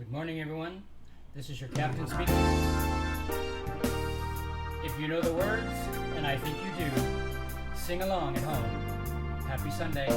Good morning, everyone. This is your captain speaking. If you know the words, and I think you do, sing along at home. Happy Sunday.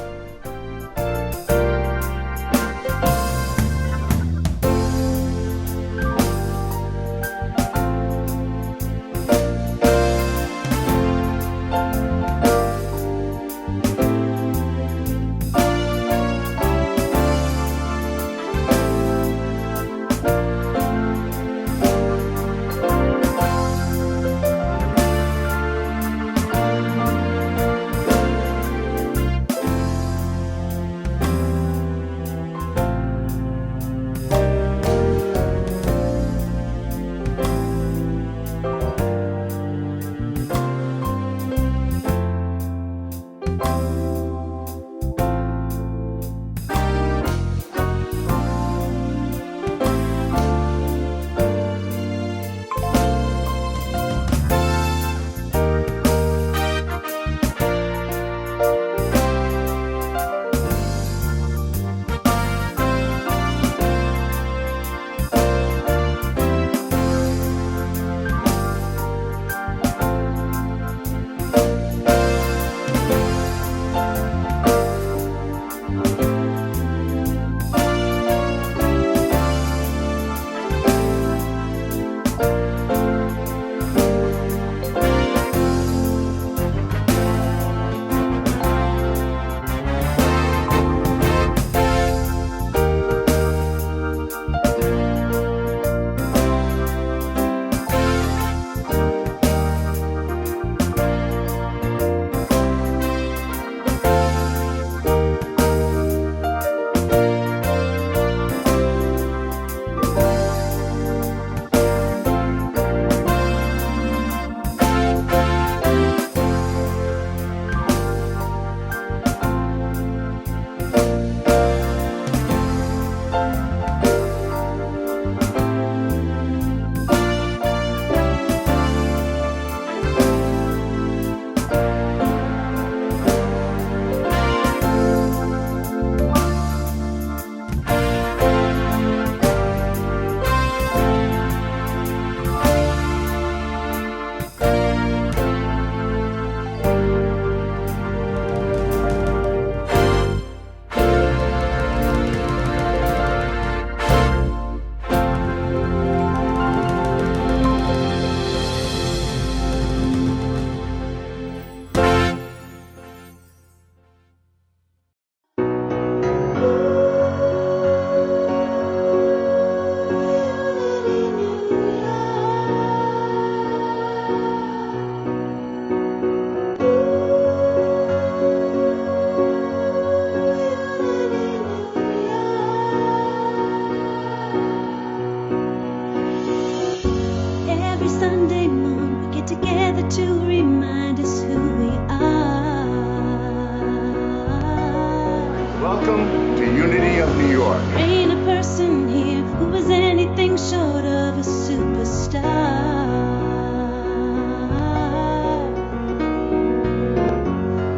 Welcome to Unity of New York. Ain't a person here who was anything short of a superstar.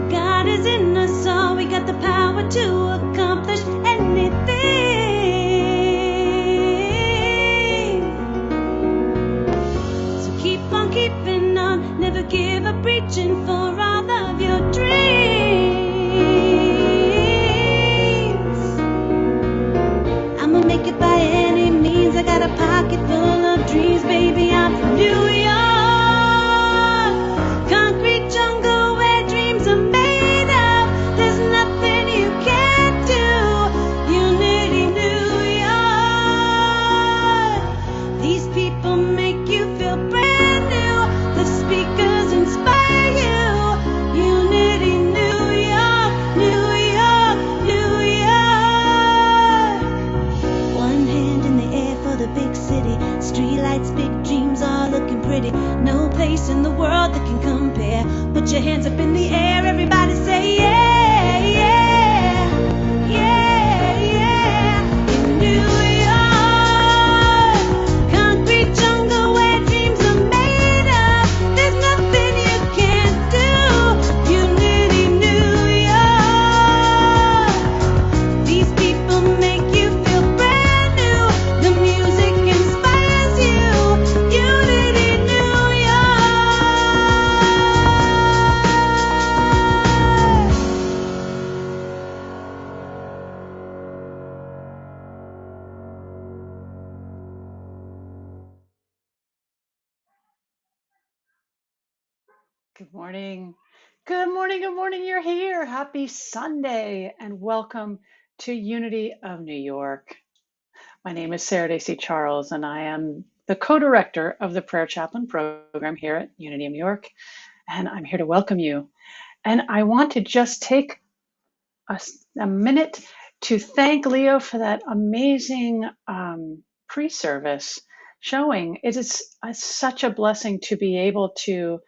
God is in us all, we got the power to accomplish anything. So keep on keeping on, never give up reaching for all of your dreams. Make it by any means. I got a pocket full of dreams, baby. I'm from New York, concrete jungle where dreams are made of. There's nothing you can't do. Unity, New York. These people make you feel brand new. The speakers inspire you. Unity, New York, New York, New York. One hand in the air for the big city. Streetlights, big dreams, all looking pretty. No place in the world that can compare. Put your hands up in the air, everybody say yeah, yeah, yeah, yeah. In New York, concrete jungle where dreams are made of. There's nothing you can't do. Unity, New York. These people make you feel brand new. The Good morning. Good morning. Good morning. You're here. Happy Sunday and welcome to Unity of New York. My name is Sarah Dacey Charles and I am the co-director of the Prayer Chaplain program here at Unity of New York. And I'm here to welcome you. And I want to just take a minute to thank Leo for that amazing pre-service showing. It is such a blessing to be able to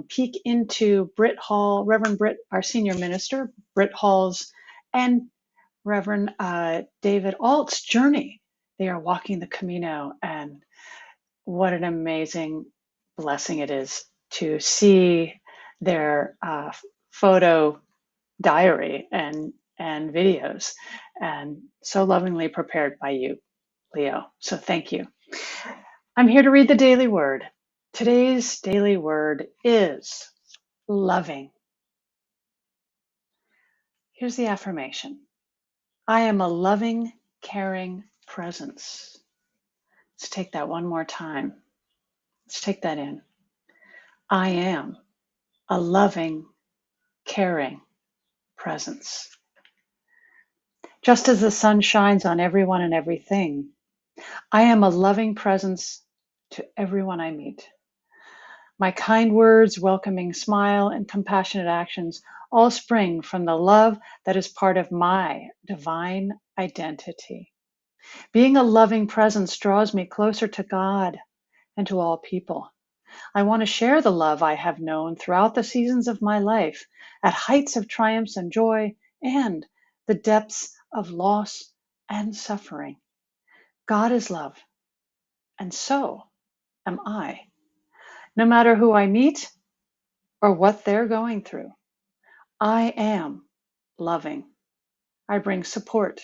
peek into Britt Hall, Reverend Britt, our senior minister, Britt Hall's, and Reverend David Alt's journey. They are walking the Camino, and what an amazing blessing it is to see their photo diary and videos, and so lovingly prepared by you, Leo. So thank you. I'm here to read the daily word. Today's daily word is loving. Here's the affirmation. I am a loving, caring presence. Let's take that one more time. Let's take that in. I am a loving, caring presence. Just as the sun shines on everyone and everything, I am a loving presence to everyone I meet. My kind words, welcoming smile, and compassionate actions all spring from the love that is part of my divine identity. Being a loving presence draws me closer to God and to all people. I want to share the love I have known throughout the seasons of my life, at heights of triumphs and joy, and the depths of loss and suffering. God is love, and so am I. No matter who I meet or what they're going through, I am loving. I bring support,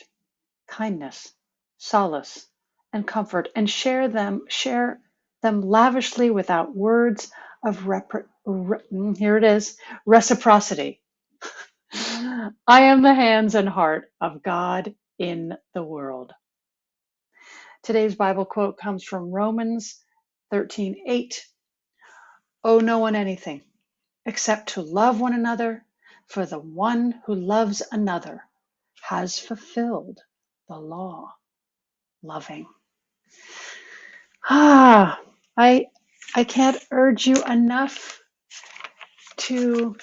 kindness, solace, and comfort, and share them lavishly without words of here it is, reciprocity. I am the hands and heart of God in the world. Today's Bible quote comes from Romans 13:8. Owe no one anything except to love one another, for the one who loves another has fulfilled the law. Loving. Ah, I can't urge you enough to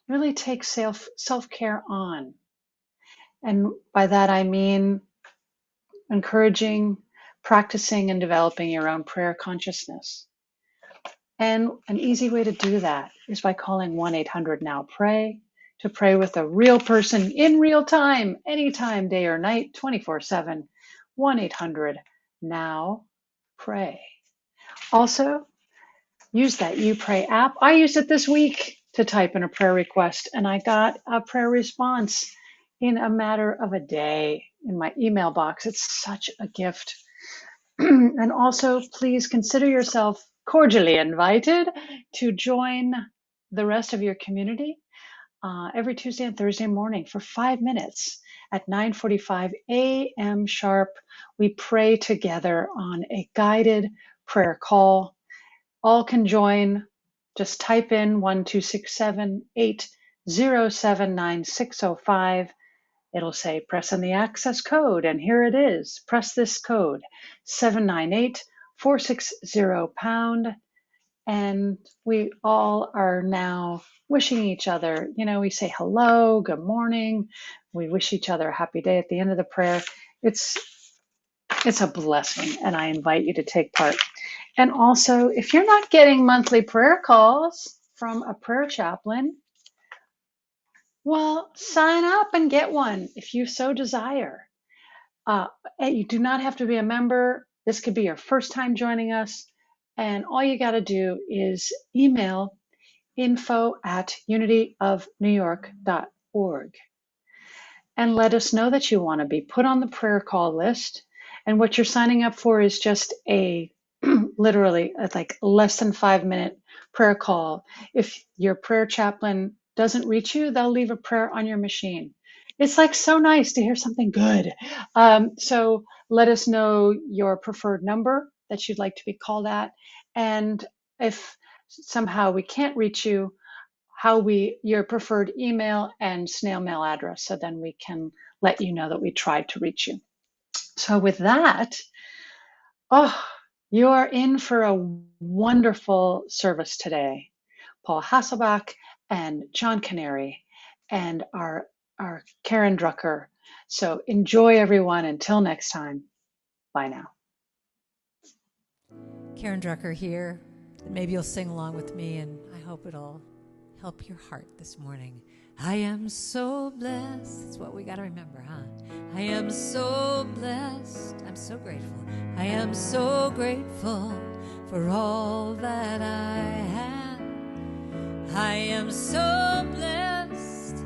really take self-care on. And by that I mean encouraging, practicing, and developing your own prayer consciousness. And an easy way to do that is by calling 1-800-NOW-PRAY to pray with a real person in real time, anytime, day or night, 24/7. 1-800-NOW-PRAY. Also, use that You Pray app. I used it this week to type in a prayer request, and I got a prayer response in a matter of a day in my email box. It's such a gift. And also, please consider yourself cordially invited to join the rest of your community every Tuesday and Thursday morning for 5 minutes at 9:45 a.m. sharp. We pray together on a guided prayer call. All can join. Just type in 1-267-807-9605. It'll say press in the access code, and here it is. Press this code, 798-460#. And we all are now wishing each other, we say hello, good morning. We wish each other a happy day at the end of the prayer. It's a blessing, and I invite you to take part. And also, if you're not getting monthly prayer calls from a prayer chaplain, well, sign up and get one if you so desire. You do not have to be a member. This could be your first time joining us. And all you got to do is email info@unityofnewyork.org and let us know that you want to be put on the prayer call list. And what you're signing up for is just a literally like less than 5-minute prayer call. If your prayer chaplain doesn't reach you, they'll leave a prayer on your machine. It's like so nice to hear something good. So let us know your preferred number that you'd like to be called at. And if somehow we can't reach you, your preferred email and snail mail address, so then we can let you know that we tried to reach you. So with that, you are in for a wonderful service today. Paul Hasselbach and John Canary and our Karen Drucker. So enjoy, everyone. Until next time, bye now. Karen Drucker here. Maybe you'll sing along with me, and I hope it'll help your heart this morning. I am so blessed. That's what we got to remember, huh? I am so blessed. I'm so grateful. I am so grateful for all that I have. I am so blessed.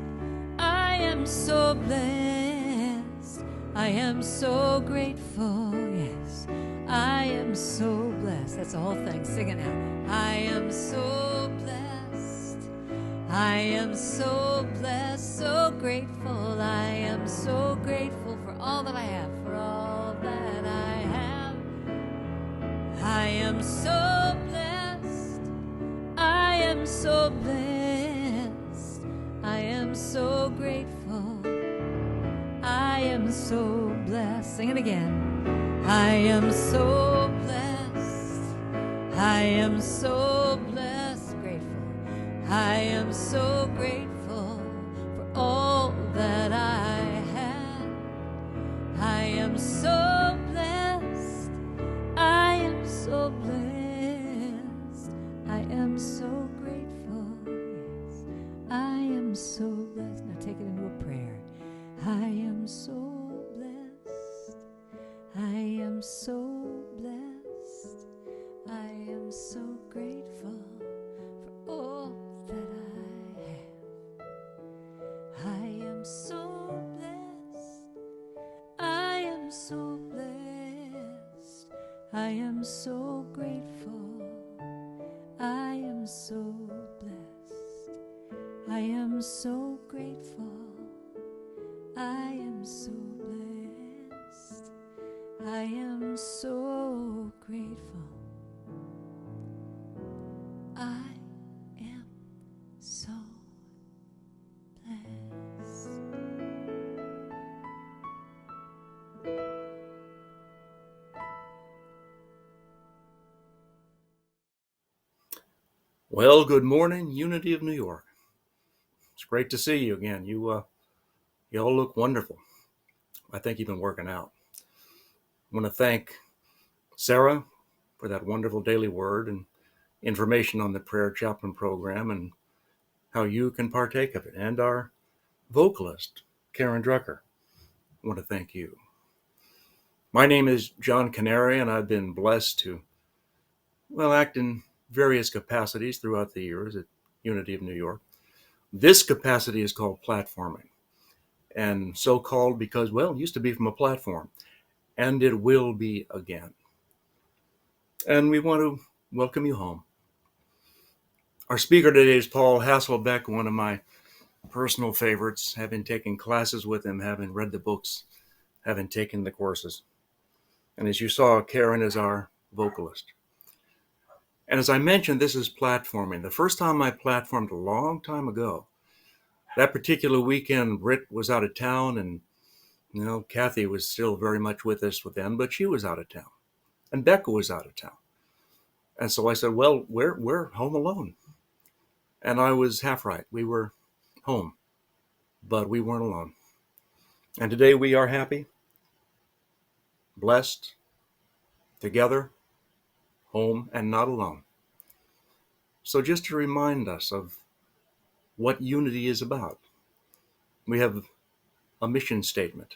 I am so blessed. I am so grateful. Yes, I am so blessed. That's the whole thing. Sing it now. I am so blessed. I am so blessed, so grateful. I am so grateful for all that I have, for all that I have. I am so blessed. I am so blessed. I am so grateful. I am so blessed. Sing it again. I am so blessed. I am so blessed, grateful. I am so grateful for all that I have. I am so blessed. I am so blessed. I am so grateful. Yes, I am so blessed. Now take it into a prayer. I am so blessed. I am so blessed. I am so grateful for all that I have. I am so blessed. I am so blessed. I am so grateful. I am so blessed. I am so grateful. I am so blessed. I am so grateful. I am so blessed. Well, good morning, Unity of New York. It's great to see you again. You all look wonderful. I think you've been working out. I want to thank Sarah for that wonderful daily word and information on the Prayer Chaplain program and how you can partake of it. And our vocalist, Karen Drucker. I want to thank you. My name is John Canary, and I've been blessed to, act in various capacities throughout the years at Unity of New York. This capacity is called platforming, and so called because, it used to be from a platform, and it will be again. And we want to welcome you home. Our speaker today is Paul Hasselbeck, one of my personal favorites, having taken classes with him, having read the books, having taken the courses. And as you saw, Karen is our vocalist. And as I mentioned, this is platforming. The first time I platformed a long time ago, that particular weekend, Britt was out of town, and Kathy was still very much with us with them, but she was out of town, and Becca was out of town. And so I said, well, we're home alone. And I was half right. We were home, but we weren't alone. And today we are happy, blessed, together, home, and not alone. So just to remind us of what unity is about, we have a mission statement.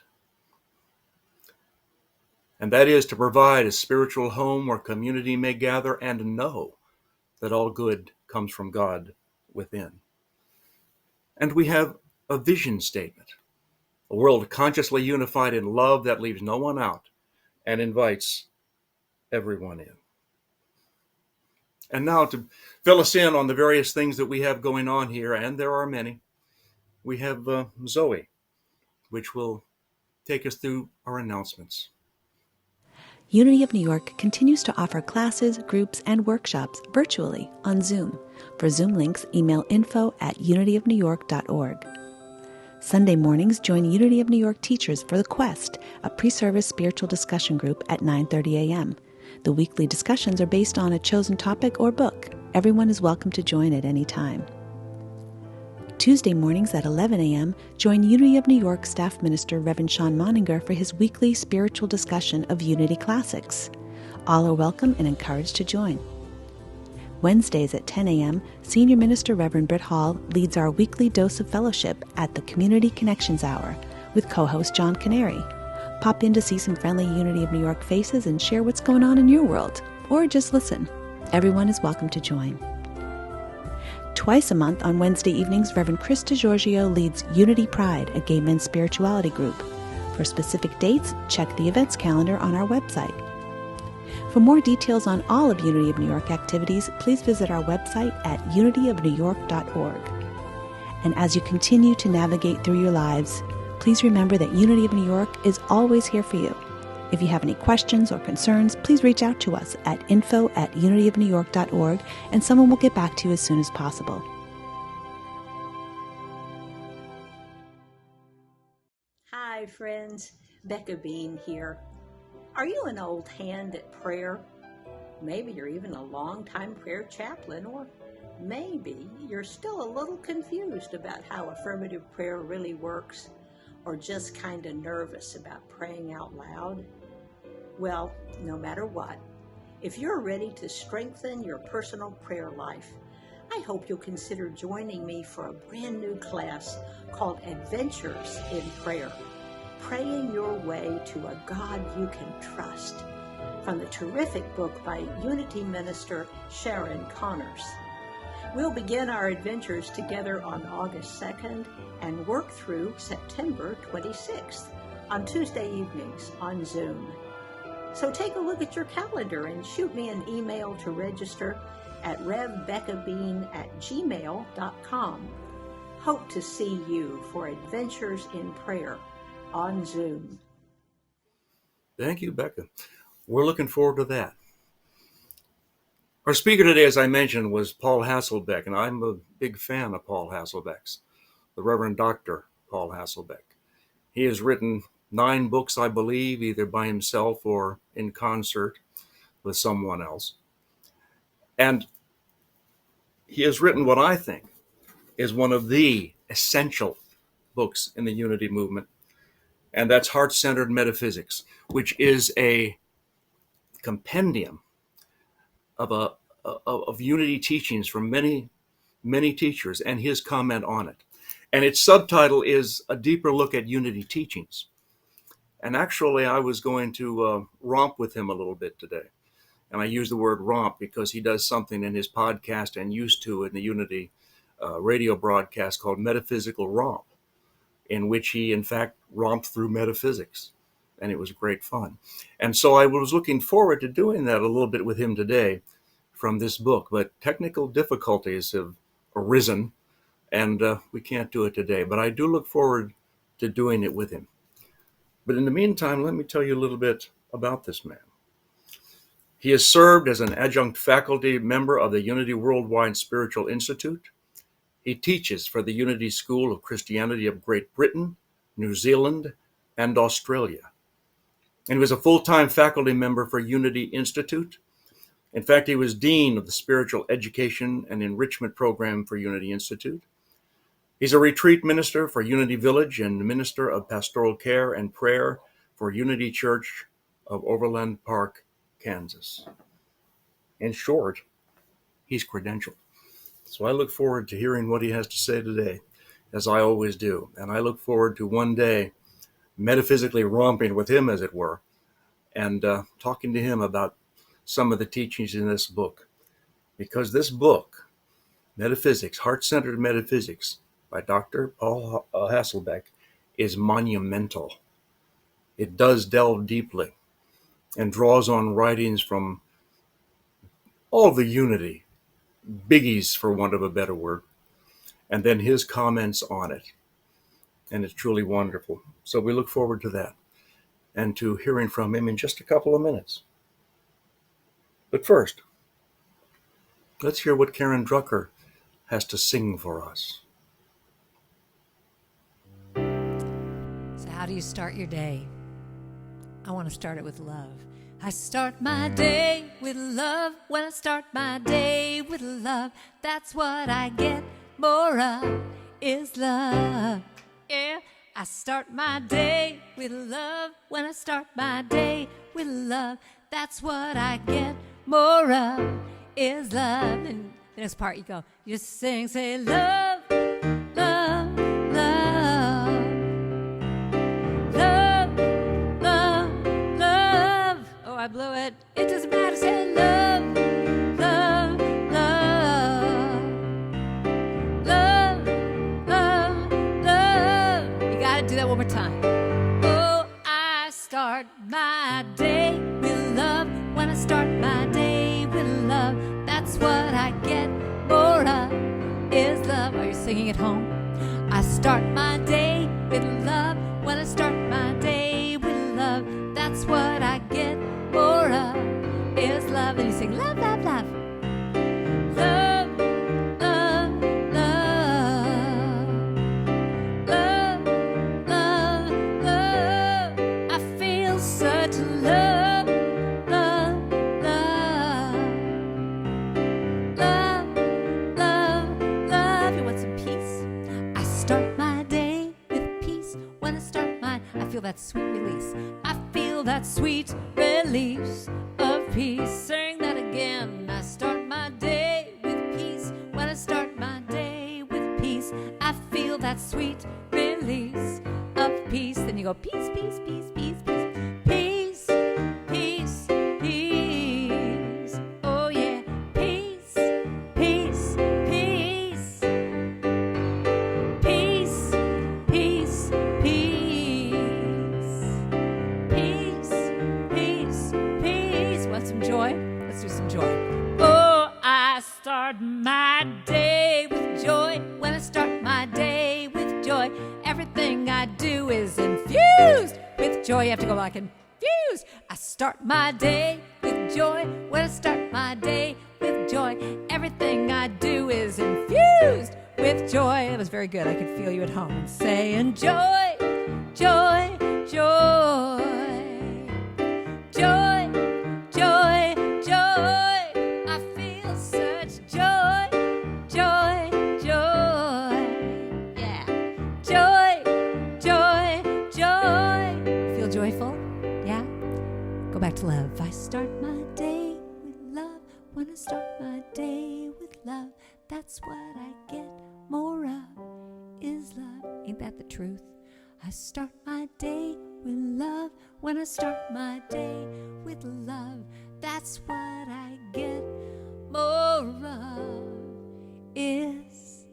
And that is to provide a spiritual home where community may gather and know that all good comes from God within. And we have a vision statement, a world consciously unified in love that leaves no one out and invites everyone in. And now to fill us in on the various things that we have going on here, and there are many, we have Zoe, which will take us through our announcements. Unity of New York continues to offer classes, groups, and workshops virtually on Zoom. For Zoom links, email info@unityofnewyork.org. Sunday mornings, join Unity of New York teachers for The Quest, a pre-service spiritual discussion group at 9:30 a.m. The weekly discussions are based on a chosen topic or book. Everyone is welcome to join at any time. Tuesday mornings at 11 a.m., join Unity of New York staff minister Reverend Sean Moninger for his weekly spiritual discussion of Unity classics. All are welcome and encouraged to join. Wednesdays at 10 a.m., Senior Minister Reverend Britt Hall leads our weekly dose of fellowship at the Community Connections Hour with co-host John Canary. Pop in to see some friendly Unity of New York faces and share what's going on in your world, or just listen. Everyone is welcome to join. Twice a month on Wednesday evenings, Reverend Chris DiGiorgio leads Unity Pride, a gay men's spirituality group. For specific dates, check the events calendar on our website. For more details on all of Unity of New York activities, please visit our website at unityofnewyork.org. And as you continue to navigate through your lives, please remember that Unity of New York is always here for you. If you have any questions or concerns, please reach out to us at info@unityofnewyork.org, and someone will get back to you as soon as possible. Hi, friends. Becca Bean here. Are you an old hand at prayer? Maybe you're even a long-time prayer chaplain, or maybe you're still a little confused about how affirmative prayer really works, or just kind of nervous about praying out loud. Well, no matter what, if you're ready to strengthen your personal prayer life, I hope you'll consider joining me for a brand new class called Adventures in Prayer, Praying Your Way to a God You Can Trust, from the terrific book by Unity minister Sharon Connors. We'll begin our adventures together on August 2nd and work through September 26th on Tuesday evenings on Zoom. So take a look at your calendar and shoot me an email to register at revbeccabean@gmail.com. Hope to see you for Adventures in Prayer on Zoom. Thank you, Becca. We're looking forward to that. Our speaker today, as I mentioned, was Paul Hasselbeck, and I'm a big fan of Paul Hasselbeck's, the Reverend Dr. Paul Hasselbeck. He has written 9 books, I believe, either by himself or in concert with someone else. And he has written what I think is one of the essential books in the Unity movement, and that's Heart-Centered Metaphysics, which is a compendium of Unity teachings from many, many teachers and his comment on it. And its subtitle is A Deeper Look at Unity Teachings. And actually, I was going to romp with him a little bit today. And I use the word romp because he does something in his podcast and used to in the Unity radio broadcast called Metaphysical Romp, in which he, in fact, romped through metaphysics. And it was great fun. And so I was looking forward to doing that a little bit with him today from this book. But technical difficulties have arisen, and we can't do it today. But I do look forward to doing it with him. But in the meantime, let me tell you a little bit about this man. He has served as an adjunct faculty member of the Unity Worldwide Spiritual Institute. He teaches for the Unity School of Christianity of Great Britain, New Zealand, and Australia. And he was a full-time faculty member for Unity Institute. In fact, he was dean of the Spiritual Education and Enrichment Program for Unity Institute. He's a retreat minister for Unity Village and minister of pastoral care and prayer for Unity Church of Overland Park, Kansas. In short, he's credentialed. So I look forward to hearing what he has to say today, as I always do. And I look forward to one day metaphysically romping with him, as it were, and talking to him about some of the teachings in this book. Because this book, Metaphysics, Heart-Centered Metaphysics, by Dr. Paul Hasselbeck, is monumental. It does delve deeply and draws on writings from all the Unity, biggies for want of a better word, and then his comments on it. And it's truly wonderful. So we look forward to that. and to hearing from him in just a couple of minutes. But first, let's hear what Karen Drucker has to sing for us. So how do you start your day? I want to start it with love. I start my day with love. When I start my day with love, that's what I get more of, is love. Yeah, I start my day with love. When I start my day with love, that's what I get more of, is love. And the next part you go, you sing, say love, love, love. Love, love, love. Oh, I blew it. It doesn't matter. Say love, love, love. Love, love, love. You gotta do that one more time. Oh, I start my day with love. When I start my day with love, that's what I get more of, is love. Are you singing at home? I start my day with love. When I start my day with love, that's what I get more of, is love. And you sing love, love, love. Love, love, love. Love, love, love. I feel such love, love, love. Love, love, love. You want some peace? I start my day with peace. When I start mine, I feel that sweet release. I feel that sweet release of peace. Sing that again. I start my day with peace. When I start my day with peace, I feel that sweet release of peace. Then you go peace, peace, peace, peace, peace. Peace, peace, peace. Oh yeah. Peace, peace, peace. Peace, peace, peace. Peace, peace, peace. Want some joy? Let's do some joy. Oh, I start my day with joy. When I start my day with joy, everything I do is infused with joy. You have to go like infused. I start my day with joy. When I start my day with joy, everything I do is infused with joy. That was very good. I could feel you at home and saying joy, joy, joy. Joy, joy, joy. I feel such joy, joy, joy. Yeah. Joy, joy, joy. Feel joyful? Yeah? Go back to love. I start my day with love. When I start my day with love, that's what I get more of, is love. Ain't that the truth? I start my day with love. When I start my day with love, that's what I get more of, is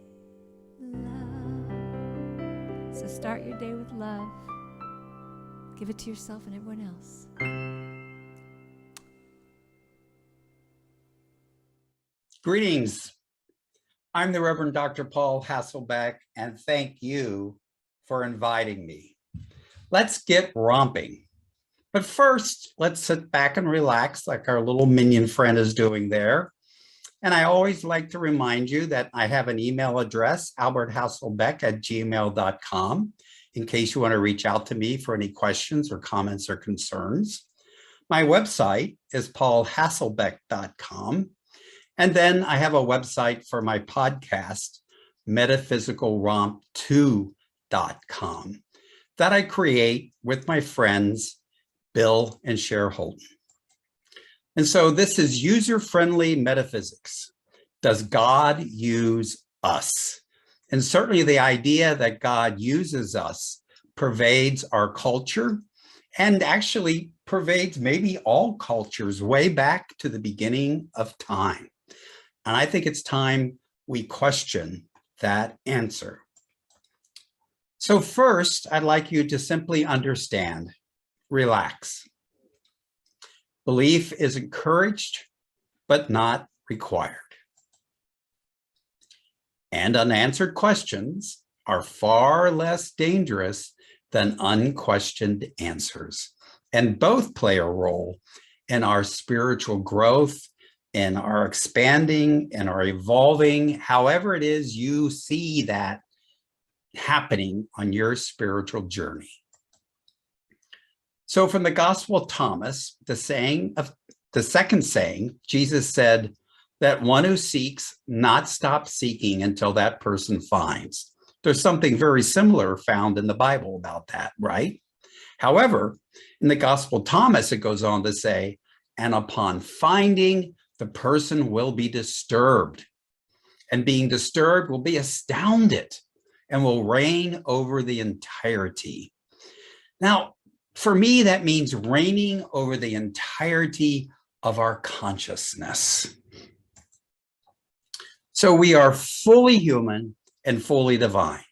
love. So start your day with love. Give it to yourself and everyone else. Greetings. I'm the Reverend Dr. Paul Hasselbeck, and thank you for inviting me. Let's get romping. But first, let's sit back and relax like our little minion friend is doing there. And I always like to remind you that I have an email address, alberthasselbeck@gmail.com, in case you want to reach out to me for any questions or comments or concerns. My website is paulhasselbeck.com. And then I have a website for my podcast, metaphysicalromp2.com, that I create with my friends, Bill and Cher Holton. And so this is user-friendly metaphysics. Does God use us? And certainly the idea that God uses us pervades our culture and actually pervades maybe all cultures way back to the beginning of time. And I think it's time we question that answer. So first, I'd like you to simply understand, relax. Belief is encouraged, but not required. And unanswered questions are far less dangerous than unquestioned answers. and both play a role in our spiritual growth, in our expanding, and our evolving, however it is you see that happening on your spiritual journey. So from the Gospel of Thomas, the second saying, Jesus said that one who seeks not stop seeking until that person finds. There's something very similar found in the Bible about that, right? However, in the Gospel of Thomas, it goes on to say, and upon finding, the person will be disturbed. And being disturbed will be astounded and will reign over the entirety. Now, for me, that means reigning over the entirety of our consciousness. So we are fully human and fully divine.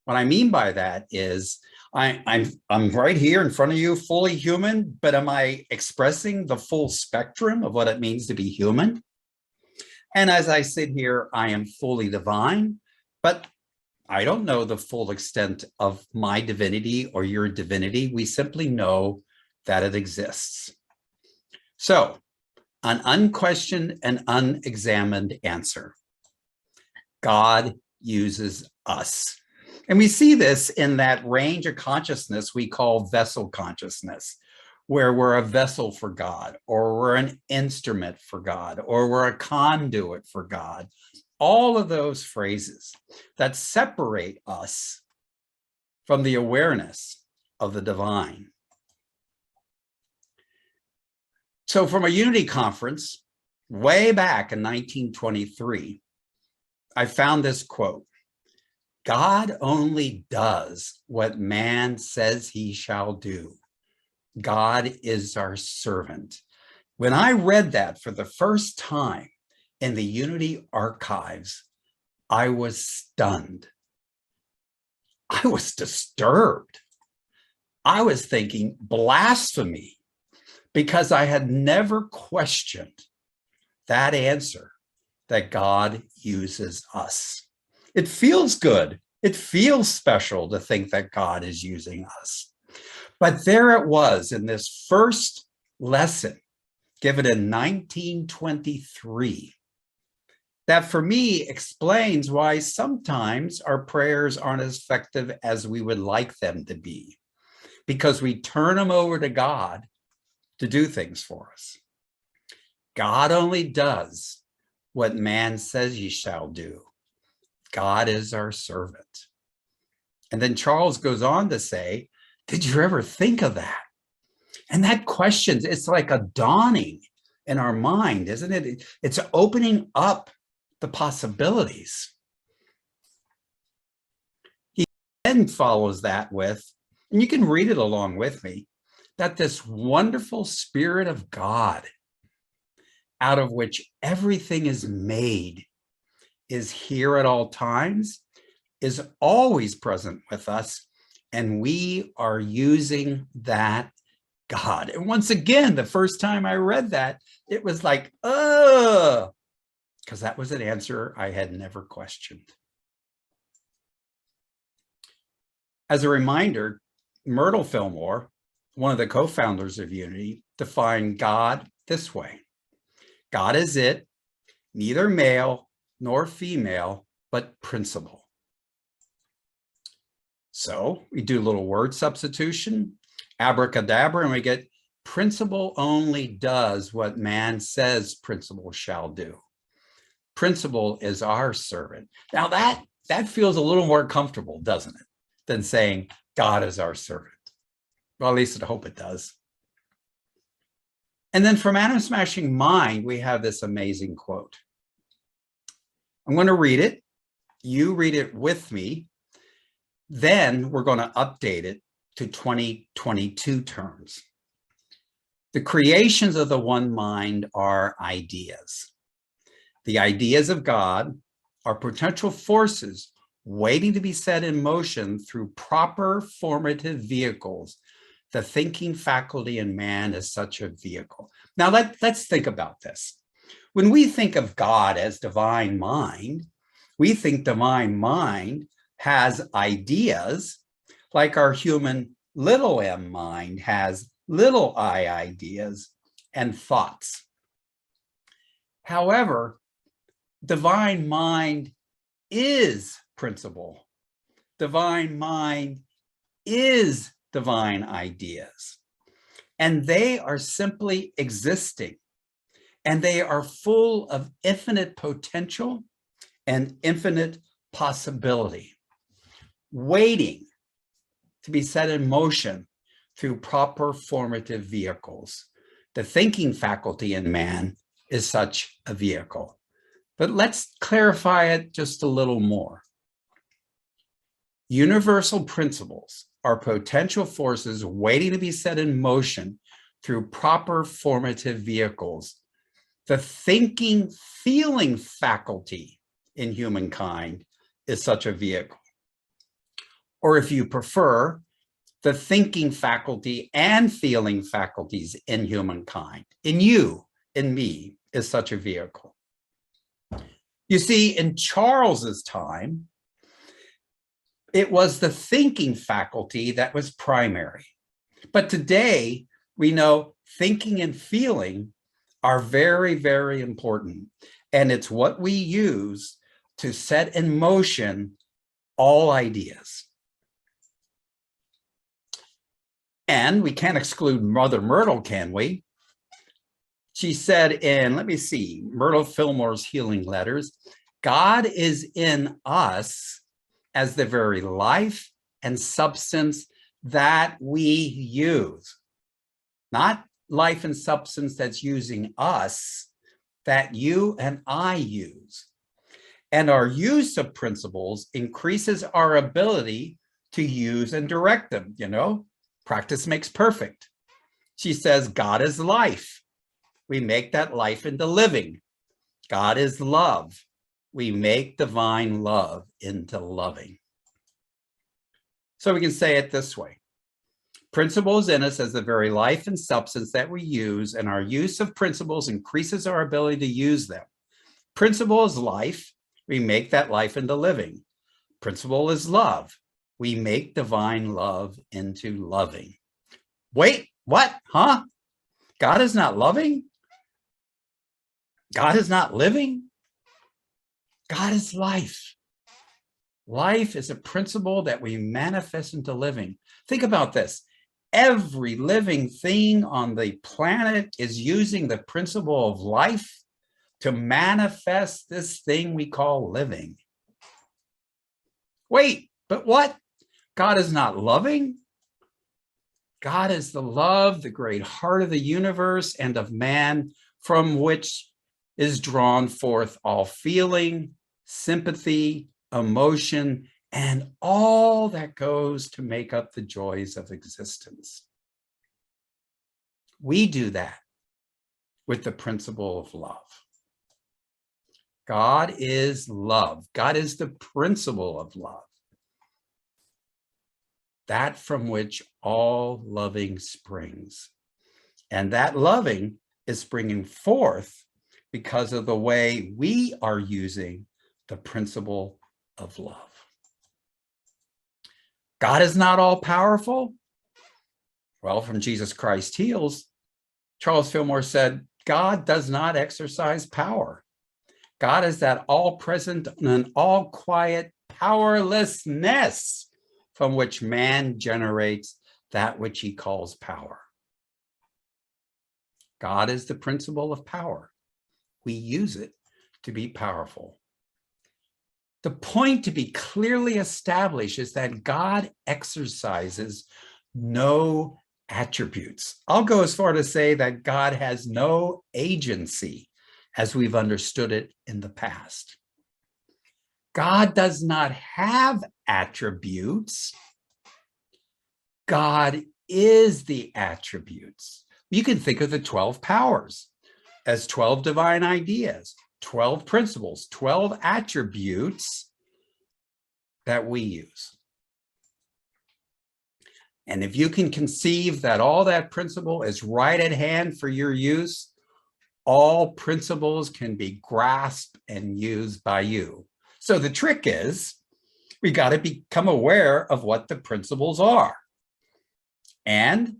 What I mean by that is I'm right here in front of you, fully human, but am I expressing the full spectrum of what it means to be human? And as I sit here, I am fully divine, but I don't know the full extent of my divinity or your divinity. We simply know that it exists. So, an unquestioned and unexamined answer. God uses us. And we see this in that range of consciousness we call vessel consciousness, where we're a vessel for God, or we're an instrument for God, or we're a conduit for God. All of those phrases that separate us from the awareness of the divine. So from a Unity conference way back in 1923, I found this quote: God only does what man says he shall do. God is our servant. When I read that for the first time in the Unity archives, I was stunned. I was disturbed. I was thinking blasphemy, because I had never questioned that answer, that God uses us. It feels good. It feels special to think that God is using us. But there it was in this first lesson given in 1923 that for me explains why sometimes our prayers aren't as effective as we would like them to be, because we turn them over to God to do things for us. God only does what man says he shall do. God is our servant. And then Charles goes on to say, did you ever think of that? And that question, it's like a dawning in our mind, isn't it? It's opening up the possibilities. He then follows that with, and you can read it along with me, that this wonderful Spirit of God, out of which everything is made, is here at all times, is always present with us, and we are using that God. And once again, the first time I read that, it was like, because that was an answer I had never questioned. As a reminder, Myrtle Fillmore, one of the co-founders of Unity, defined God this way: God is it, neither male nor female, but principle. So we do a little word substitution, abracadabra, and we get principle only does what man says principle shall do. Principle is our servant. Now that feels a little more comfortable, doesn't it, than saying God is our servant? Well, at least I hope it does. And then from Atom Smashing Mind, we have this amazing quote. I'm going to read it. You read it with me. Then we're going to update it to 2022 terms. The creations of the one mind are ideas. The ideas of God are potential forces waiting to be set in motion through proper formative vehicles. The thinking faculty in man is such a vehicle. Now let's think about this. When we think of God as divine mind, we think divine mind has ideas like our human Little m mind has little I ideas and thoughts. However, divine mind is principle. Divine mind is divine ideas. And they are simply existing. And they are full of infinite potential and infinite possibility, waiting to be set in motion through proper formative vehicles. The thinking faculty in man is such a vehicle. But let's clarify it just a little more. Universal principles are potential forces waiting to be set in motion through proper formative vehicles. The thinking, feeling faculty in humankind is such a vehicle. Or if you prefer, the thinking faculty and feeling faculties in humankind, in you, in me, is such a vehicle. You see, in Charles's time, it was the thinking faculty that was primary. But today, we know thinking and feeling are very, very important. And it's what we use to set in motion all ideas. And we can't exclude Mother Myrtle, can we? She said in, let me see, Myrtle Fillmore's Healing Letters, God is in us as the very life and substance that we use. Not life and substance that's using us, that you and I use. And our use of principles increases our ability to use and direct them. You know, practice makes perfect. She says, God is life. We make that life into living. God is love. We make divine love into loving. So we can say it this way. Principles in us as the very life and substance that we use, and our use of principles increases our ability to use them. Principle is life. We make that life into living. Principle is love. We make divine love into loving. Wait, what? Huh? God is not loving? God is not living? God is life. Life is a principle that we manifest into living. Think about this. Every living thing on the planet is using the principle of life to manifest this thing we call living. Wait, but what? God is not loving? God is the love, the great heart of the universe and of man, from which is drawn forth all feeling, sympathy, emotion, and all that goes to make up the joys of existence. We do that with the principle of love. God is love. God is the principle of love. That from which all loving springs. And that loving is springing forth because of the way we are using the principle of love. God is not all powerful. Well, from Jesus Christ Heals, Charles Fillmore said, God does not exercise power. God is that all present and all quiet powerlessness from which man generates that which he calls power. God is the principle of power. We use it to be powerful. The point to be clearly established is that God exercises no attributes. I'll go as far to say that God has no agency as we've understood it in the past. God does not have attributes. God is the attributes. You can think of the 12 powers as 12 divine ideas, 12 principles, 12 attributes that we use. And if you can conceive that all that principle is right at hand for your use, all principles can be grasped and used by you. So the trick is, we got to become aware of what the principles are. And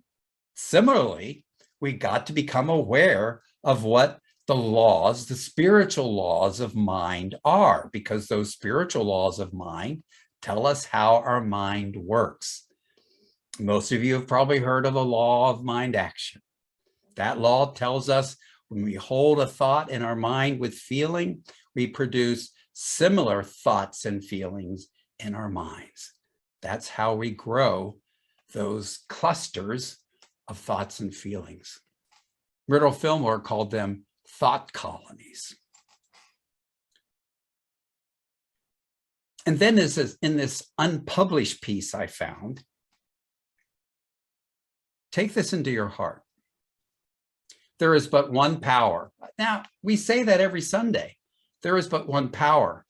similarly, we got to become aware of what the laws, the spiritual laws of mind are, because those spiritual laws of mind tell us how our mind works. Most of you have probably heard of the law of mind action. That law tells us when we hold a thought in our mind with feeling, we produce similar thoughts and feelings in our minds. That's how we grow those clusters of thoughts and feelings. Riddle Fillmore called them thought colonies. And then in this unpublished piece I found, take this into your heart. There is but one power. Now, we say that every Sunday. There is but one power.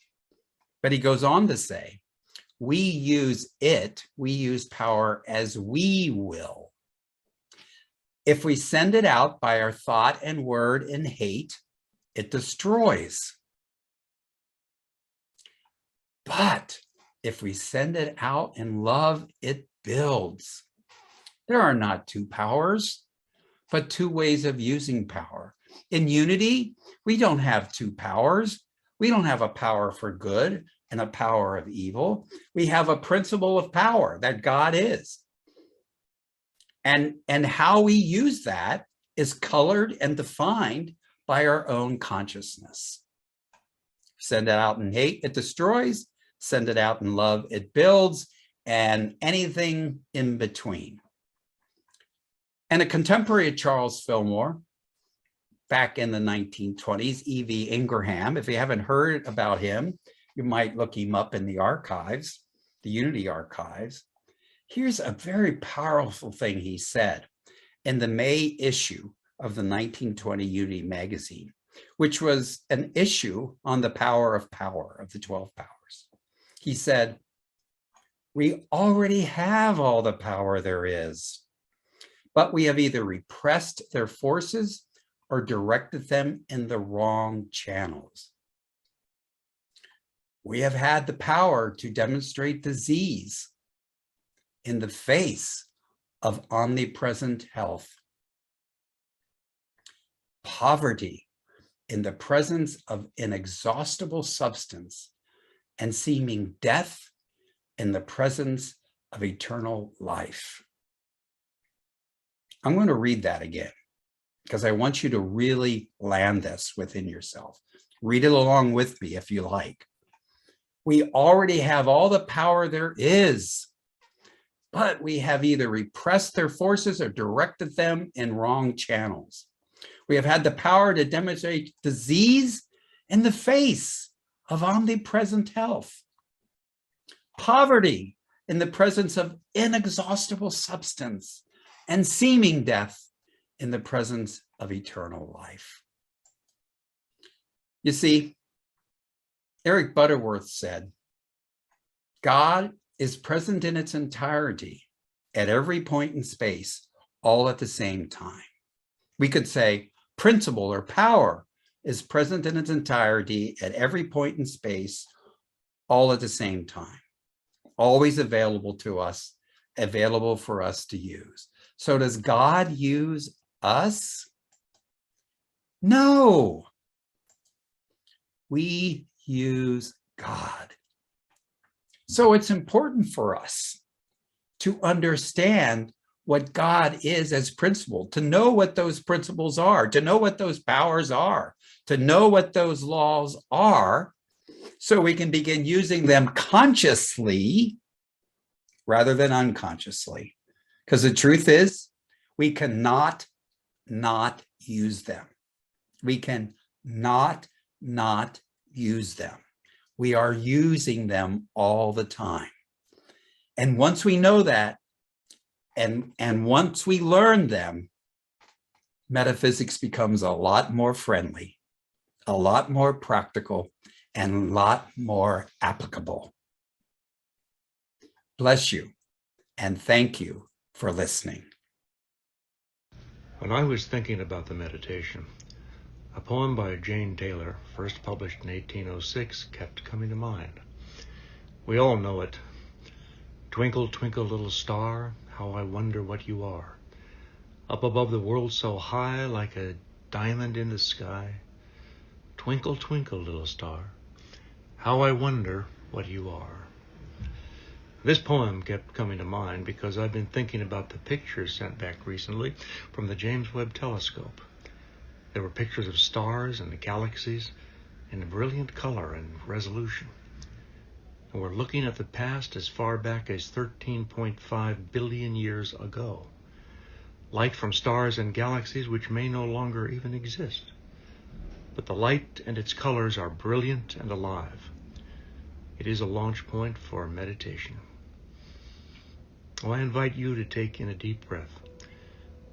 But he goes on to say, we use power as we will. If we send it out by our thought and word in hate, it destroys. But if we send it out in love, it builds. There are not two powers, but two ways of using power. In unity, we don't have two powers. We don't have a power for good and a power of evil. We have a principle of power that God is. And how we use that is colored and defined by our own consciousness. Send it out in hate, it destroys. Send it out in love, it builds, and anything in between. And a contemporary of Charles Fillmore, back in the 1920s, E.V. Ingraham, if you haven't heard about him, you might look him up in the archives, the Unity archives. Here's a very powerful thing he said in the May issue of the 1920 Unity magazine, which was an issue on the power of the 12 powers. He said, we already have all the power there is, but we have either repressed their forces or directed them in the wrong channels. We have had the power to demonstrate disease in the face of omnipresent health, poverty in the presence of inexhaustible substance, and seeming death in the presence of eternal life. I'm going to read that again because I want you to really land this within yourself. Read it along with me if you like. We already have all the power there is, but we have either repressed their forces or directed them in wrong channels. We have had the power to demonstrate disease in the face of omnipresent health, poverty in the presence of inexhaustible substance, and seeming death in the presence of eternal life. You see, Eric Butterworth said, God is present in its entirety at every point in space, all at the same time. We could say principle or power is present in its entirety at every point in space, all at the same time, always available to us, available for us to use. So does God use us? No. We use God. So it's important for us to understand what God is as principle, to know what those principles are, to know what those powers are, to know what those laws are, so we can begin using them consciously rather than unconsciously. Because the truth is, we cannot not use them. We can not use them. We are using them all the time. And once we know that, and once we learn them, metaphysics becomes a lot more friendly, a lot more practical, and a lot more applicable. Bless you, and thank you for listening. When I was thinking about the meditation, a poem by Jane Taylor, first published in 1806, kept coming to mind. We all know it. Twinkle, twinkle, little star, how I wonder what you are. Up above the world so high, like a diamond in the sky. Twinkle, twinkle, little star, how I wonder what you are. This poem kept coming to mind because I've been thinking about the pictures sent back recently from the James Webb Telescope. There were pictures of stars and the galaxies in a brilliant color and resolution. And we're looking at the past as far back as 13.5 billion years ago. Light from stars and galaxies which may no longer even exist. But the light and its colors are brilliant and alive. It is a launch point for meditation. Well, I invite you to take in a deep breath.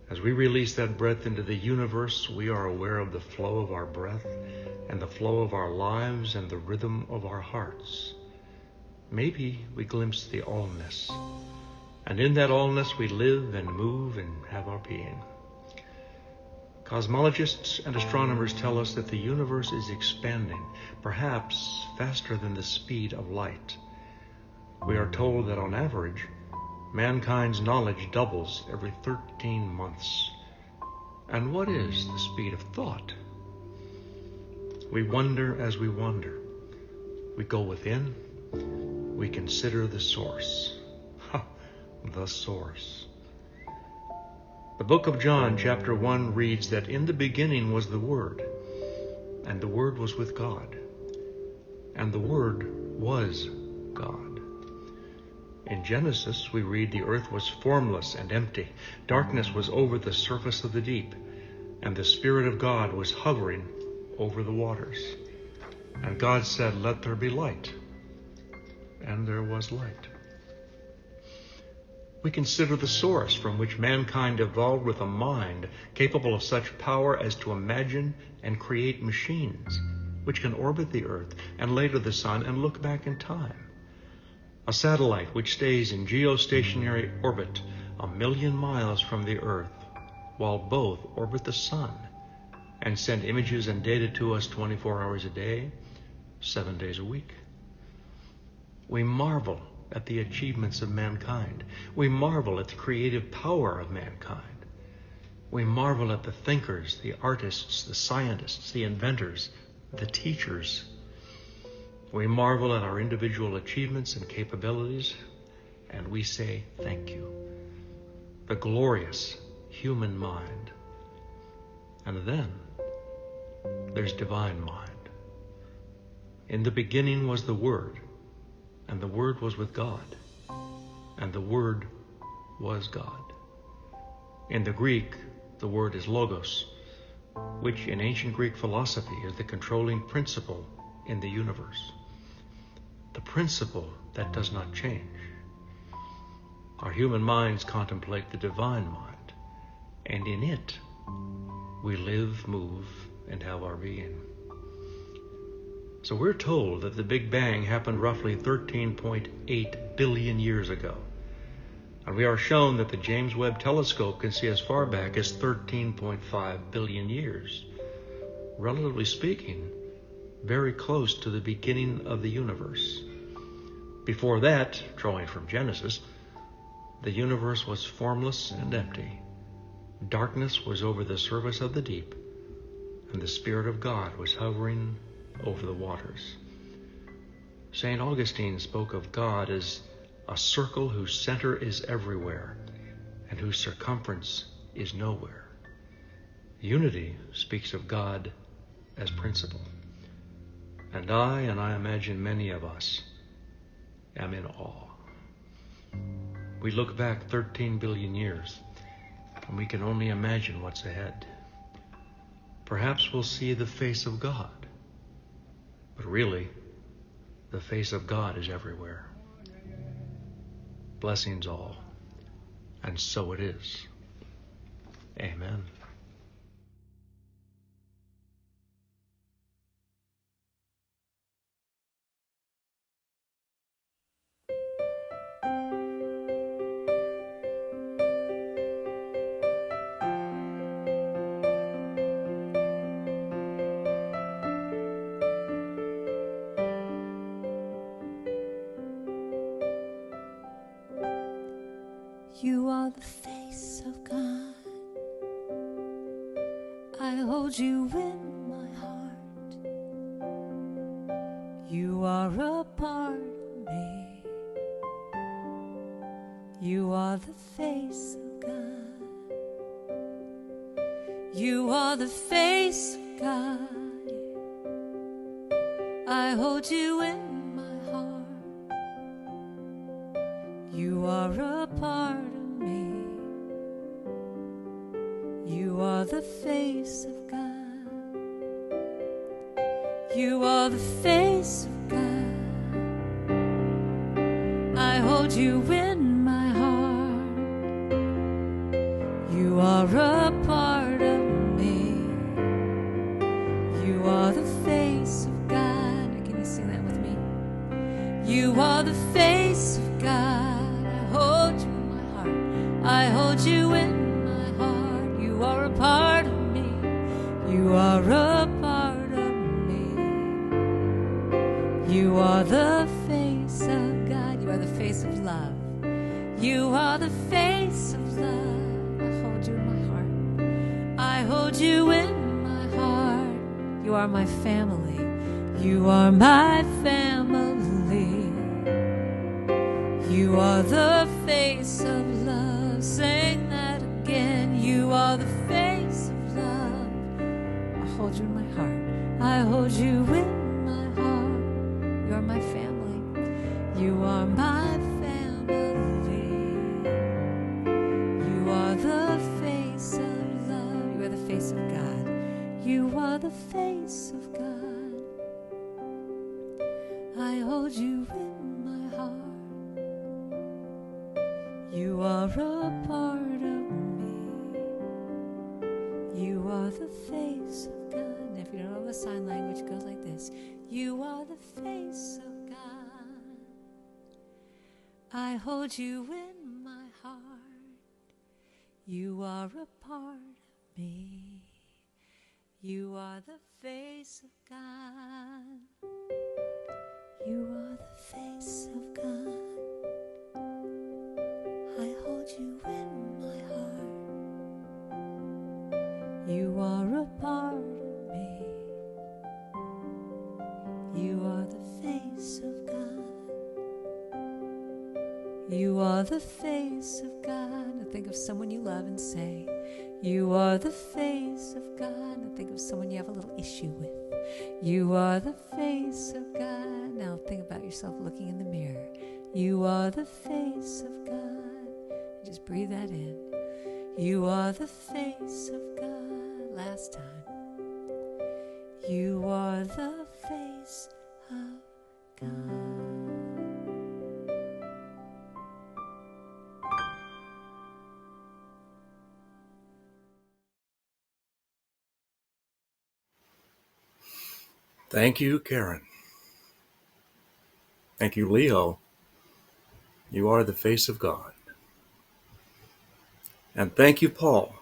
As we release that breath into the universe, we are aware of the flow of our breath and the flow of our lives and the rhythm of our hearts. Maybe we glimpse the allness, and in that allness we live and move and have our being. Cosmologists and astronomers tell us that the universe is expanding, perhaps faster than the speed of light. We are told that on average, mankind's knowledge doubles every 13 months. And what is the speed of thought? We wonder as we wander. We go within. We consider the source. The source. The book of John, chapter 1, reads that in the beginning was the Word, and the Word was with God, and the Word was God. In Genesis, we read the earth was formless and empty. Darkness was over the surface of the deep, and the Spirit of God was hovering over the waters. And God said, "Let there be light." And there was light. We consider the source from which mankind evolved with a mind capable of such power as to imagine and create machines which can orbit the earth and later the sun and look back in time. A satellite which stays in geostationary orbit 1,000,000 miles from the earth while both orbit the sun and send images and data to us 24 hours a day, 7 days a week. We marvel at the achievements of mankind. We marvel at the creative power of mankind. We marvel at the thinkers, the artists, the scientists, the inventors, the teachers. We marvel at our individual achievements and capabilities, and we say thank you. The glorious human mind. And then there's divine mind. In the beginning was the Word, and the Word was with God, and the Word was God. In the Greek, the word is logos, which in ancient Greek philosophy is the controlling principle in the universe. The principle that does not change. Our human minds contemplate the divine mind, and in it we live, move, and have our being. So we're told that the Big Bang happened roughly 13.8 billion years ago. And we are shown that the James Webb Telescope can see as far back as 13.5 billion years. Relatively speaking, very close to the beginning of the universe. Before that, drawing from Genesis, the universe was formless and empty. Darkness was over the surface of the deep, and the Spirit of God was hovering over the waters. St. Augustine spoke of God as a circle whose center is everywhere and whose circumference is nowhere. Unity speaks of God as principle. And I imagine many of us, am in awe. We look back 13 billion years, and we can only imagine what's ahead. Perhaps we'll see the face of God. But really, the face of God is everywhere. Blessings all, and so it is. Amen. You are the face of God. I hold you in my heart. You are a part of me. You are the face of God. You are the face of God. I hold you in my heart. You are a part of me. You are the face of God. You are the face of God. I hold you in my heart. You are a part of me. You are the face of God. Can you sing that with me? You are the face of God. I hold you in my heart. I hold you in my heart. You are a part of me. You are a part of me. You are the face of God. You are the face of love. You are the face of love. I hold you in my heart. I hold you in my heart. You are my family. You are my family. You are the face of love. Sing that again. You are the face of love. I hold you in my heart. I hold you in my heart. You are my family. You are my family. You are the face of love. You are the face of God. You are the face of God. I hold you in my heart. You are a part of me. You are the face of God. And if you don't know the sign language, it goes like this. You are the face of God. I hold you in my heart. You are a part of me. You are the face of God. You are the face of God. I hold you in my heart. You are a part of me. You are the face of God. You are the face of God. Now think of someone you love and say, you are the face of God. Now think of someone you have a little issue with. You are the face of God. Now think about yourself looking in the mirror. You are the face of God. Just breathe that in. You are the face of God. Last time. You are the face of God. Thank you, Karen. Thank you, Leo. You are the face of God. And thank you, Paul.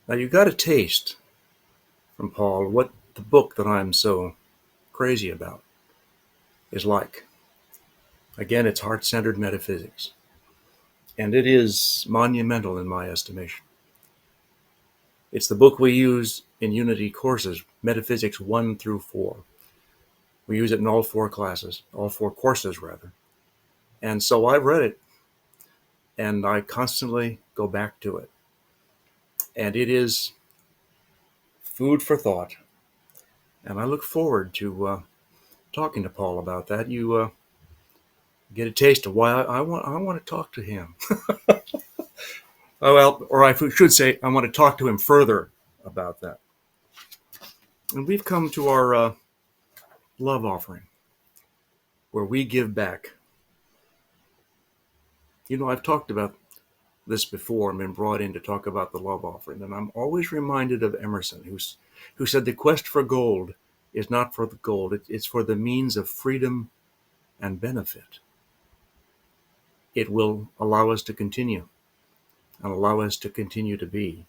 Now you got a taste from Paul what the book that I'm so crazy about is like. Again, it's heart-centered metaphysics. And it is monumental in my estimation. It's the book we use in Unity courses, Metaphysics 1 through 4. We use it in all four courses rather. And so I've read it, and I constantly go back to it. And it is food for thought. And I look forward to talking to Paul about that. You get a taste of why I want to talk to him. Oh, well, or I should say, I want to talk to him further about that. And we've come to our love offering, where we give back. You know, I've talked about this before and been brought in to talk about the love offering, and I'm always reminded of Emerson, who said the quest for gold is not for the gold, it's for the means of freedom and benefit. It will allow us to continue and allow us to continue to be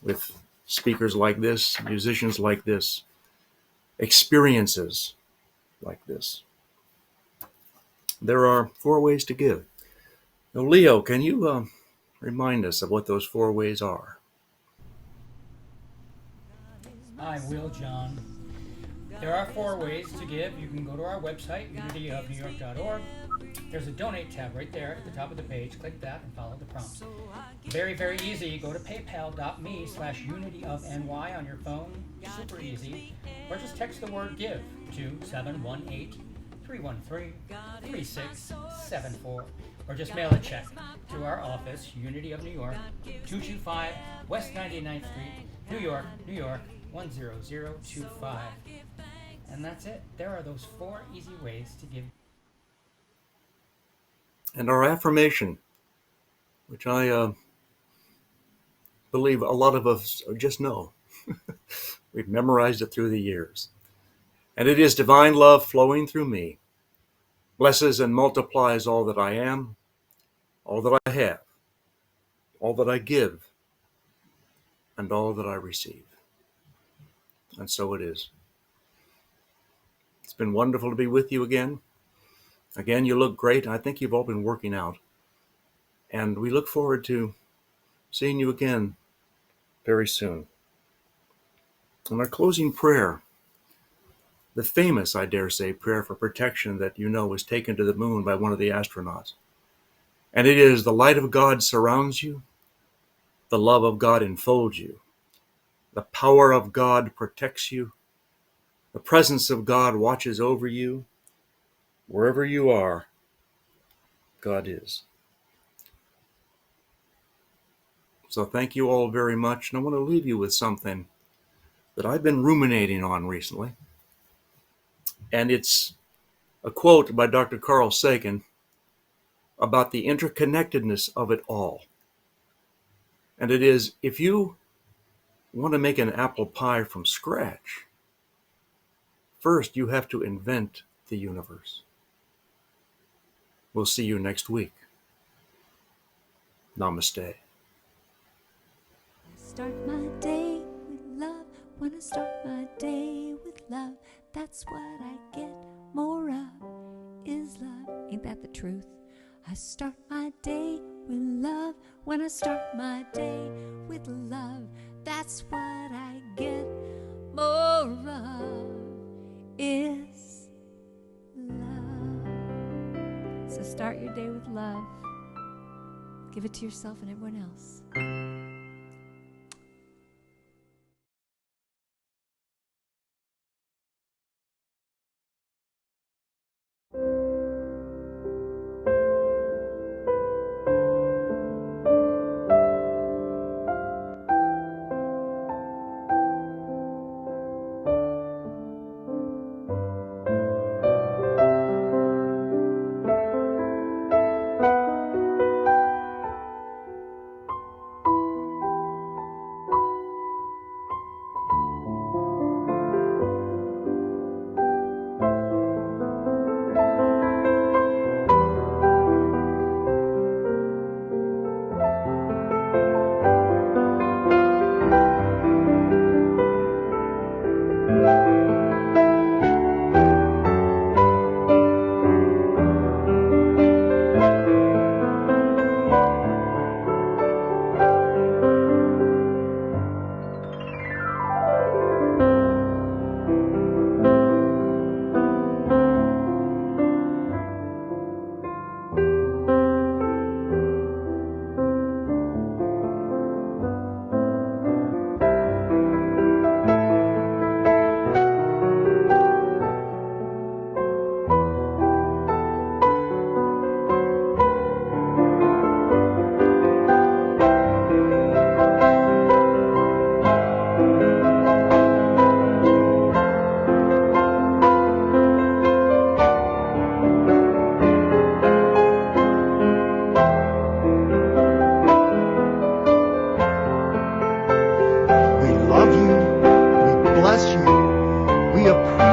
with speakers like this, musicians like this, experiences like this. There are 4 ways to give. Now, Leo, can you remind us of what those 4 ways are? I will, John. There are 4 ways to give. You can go to our website, unityofnewyork.org. There's a donate tab right there at the top of the page. Click that and follow the prompts. Very, very easy. Go to paypal.me/unityofny on your phone. Super easy. Or just text the word give to 718-313-3674. Or just mail a check to our office, Unity of New York, 225 West 99th Street, New York, New York, 10025. And that's it. There are those 4 easy ways to give. And our affirmation, which I believe a lot of us just know. We've memorized it through the years. And it is divine love flowing through me, blesses and multiplies all that I am, all that I have, all that I give, and all that I receive. And so it is. It's been wonderful to be with you again. Again, you look great. I think you've all been working out. And we look forward to seeing you again very soon. And our closing prayer, the famous, I dare say, prayer for protection that you know was taken to the moon by one of the astronauts. And it is, the light of God surrounds you, the love of God enfolds you, the power of God protects you, the presence of God watches over you. Wherever you are, God is. So thank you all very much. And I want to leave you with something that I've been ruminating on recently. And it's a quote by Dr. Carl Sagan about the interconnectedness of it all. And it is, if you want to make an apple pie from scratch, first you have to invent the universe. We'll see you next week. Namaste. Start my day with love. Wanna start my day with love. That's what I get more of, is love. Ain't that the truth? I start my day with love. When I start my day with love, that's what I get more of, is love. So start your day with love. Give it to yourself and everyone else.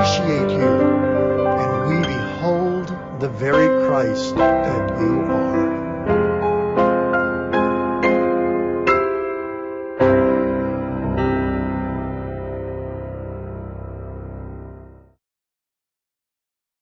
appreciate you, and we behold the very Christ that you are.